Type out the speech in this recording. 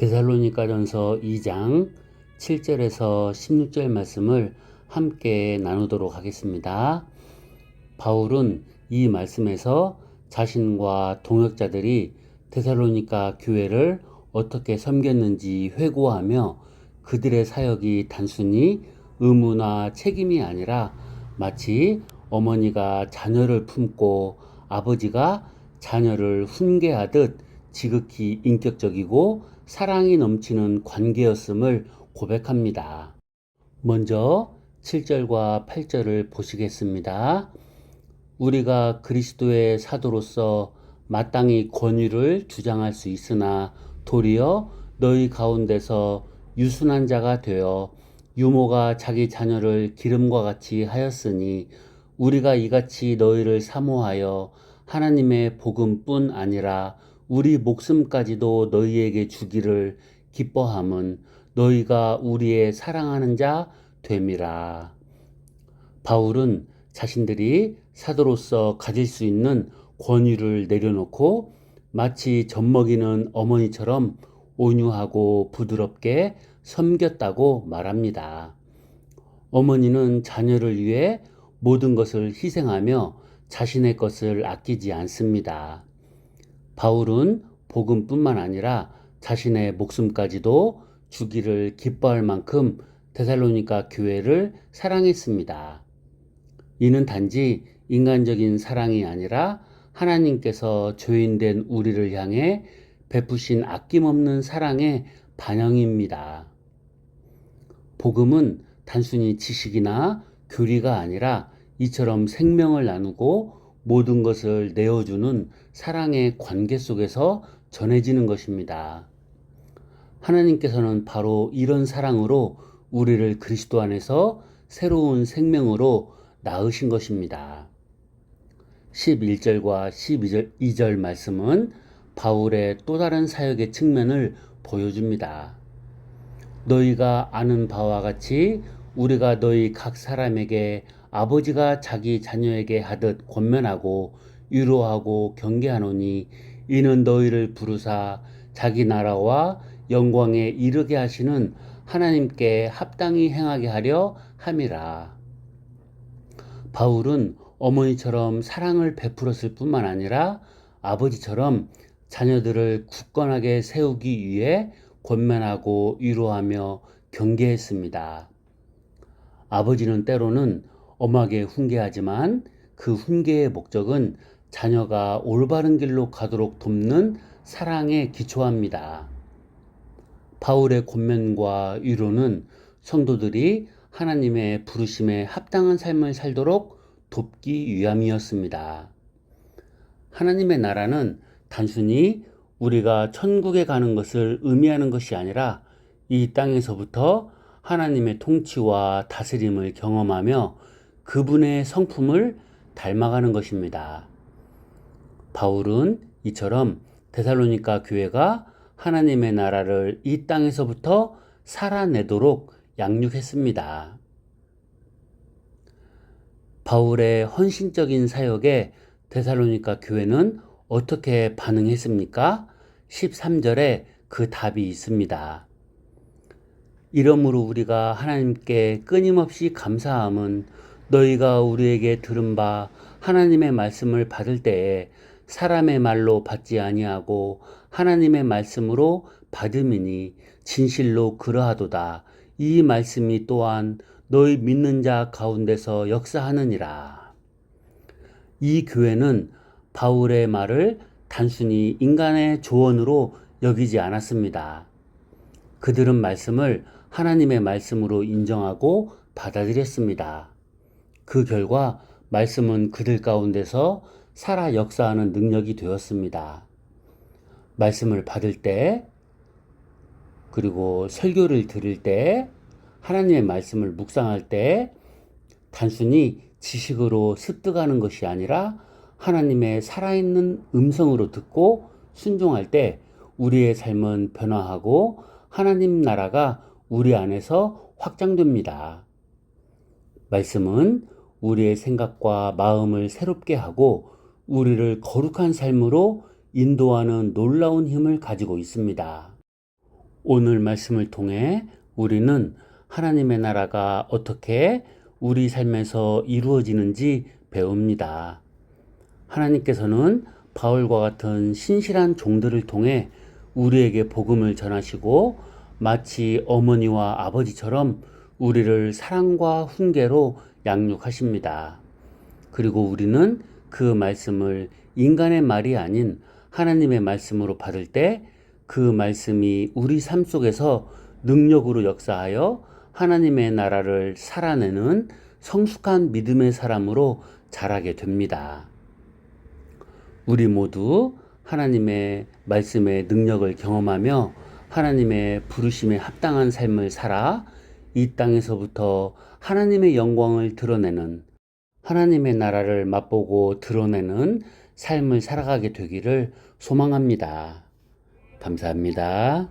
데살로니가전서 2장 7절에서 16절 말씀을 함께 나누도록 하겠습니다. 바울은 이 말씀에서 자신과 동역자들이 데살로니가 교회를 어떻게 섬겼는지 회고하며 그들의 사역이 단순히 의무나 책임이 아니라 마치 어머니가 자녀를 품고 아버지가 자녀를 훈계하듯 지극히 인격적이고 사랑이 넘치는 관계였음을 고백합니다. 먼저 7절과 8절을 보시겠습니다. 우리가 그리스도의 사도로서 마땅히 권위를 주장할 수 있으나 도리어 너희 가운데서 유순한 자가 되어 유모가 자기 자녀를 기름과 같이 하였으니 우리가 이같이 너희를 사모하여 하나님의 복음뿐 아니라 우리 목숨까지도 너희에게 주기를 기뻐함은 너희가 우리의 사랑하는 자 됨이라. 바울은 자신들이 사도로서 가질 수 있는 권위를 내려놓고 마치 젖먹이는 어머니처럼 온유하고 부드럽게 섬겼다고 말합니다. 어머니는 자녀를 위해 모든 것을 희생하며 자신의 것을 아끼지 않습니다. 바울은 복음뿐만 아니라 자신의 목숨까지도 주기를 기뻐할 만큼 데살로니가 교회를 사랑했습니다. 이는 단지 인간적인 사랑이 아니라 하나님께서 죄인된 우리를 향해 베푸신 아낌없는 사랑의 반영입니다. 복음은 단순히 지식이나 교리가 아니라 이처럼 생명을 나누고 모든 것을 내어주는 사랑의 관계 속에서 전해지는 것입니다. 하나님께서는 바로 이런 사랑으로 우리를 그리스도 안에서 새로운 생명으로 낳으신 것입니다. 11절과 12절 말씀은 바울의 또 다른 사역의 측면을 보여줍니다. 너희가 아는 바와 같이 우리가 너희 각 사람에게 아버지가 자기 자녀에게 하듯 권면하고 위로하고 경계하노니 이는 너희를 부르사 자기 나라와 영광에 이르게 하시는 하나님께 합당히 행하게 하려 함이라. 바울은 어머니처럼 사랑을 베풀었을 뿐만 아니라 아버지처럼 자녀들을 굳건하게 세우기 위해 권면하고 위로하며 경계했습니다. 아버지는 때로는 엄하게 훈계하지만 그 훈계의 목적은 자녀가 올바른 길로 가도록 돕는 사랑에 기초합니다. 바울의 권면과 위로는 성도들이 하나님의 부르심에 합당한 삶을 살도록 돕기 위함이었습니다. 하나님의 나라는 단순히 우리가 천국에 가는 것을 의미하는 것이 아니라 이 땅에서부터 하나님의 통치와 다스림을 경험하며 그분의 성품을 닮아가는 것입니다. 바울은 이처럼 데살로니가 교회가 하나님의 나라를 이 땅에서부터 살아내도록 양육했습니다. 바울의 헌신적인 사역에 데살로니가 교회는 어떻게 반응했습니까? 13절에 그 답이 있습니다. 이러므로 우리가 하나님께 끊임없이 감사함은 너희가 우리에게 들은 바 하나님의 말씀을 받을 때에 사람의 말로 받지 아니하고 하나님의 말씀으로 받음이니 진실로 그러하도다. 이 말씀이 또한 너희 믿는 자 가운데서 역사하느니라. 이 교회는 바울의 말을 단순히 인간의 조언으로 여기지 않았습니다. 그들은 말씀을 하나님의 말씀으로 인정하고 받아들였습니다. 그 결과 말씀은 그들 가운데서 살아 역사하는 능력이 되었습니다. 말씀을 받을 때, 그리고 설교를 들을 때, 하나님의 말씀을 묵상할 때 단순히 지식으로 습득하는 것이 아니라 하나님의 살아있는 음성으로 듣고 순종할 때 우리의 삶은 변화하고 하나님 나라가 우리 안에서 확장됩니다. 말씀은 우리의 생각과 마음을 새롭게 하고 우리를 거룩한 삶으로 인도하는 놀라운 힘을 가지고 있습니다. 오늘 말씀을 통해 우리는 하나님의 나라가 어떻게 우리 삶에서 이루어지는지 배웁니다. 하나님께서는 바울과 같은 신실한 종들을 통해 우리에게 복음을 전하시고 마치 어머니와 아버지처럼 우리를 사랑과 훈계로 양육하십니다. 그리고 우리는 그 말씀을 인간의 말이 아닌 하나님의 말씀으로 받을 때 그 말씀이 우리 삶 속에서 능력으로 역사하여 하나님의 나라를 살아내는 성숙한 믿음의 사람으로 자라게 됩니다. 우리 모두 하나님의 말씀의 능력을 경험하며 하나님의 부르심에 합당한 삶을 살아 이 땅에서부터 하나님의 영광을 드러내는, 하나님의 나라를 맛보고 드러내는 삶을 살아가게 되기를 소망합니다. 감사합니다.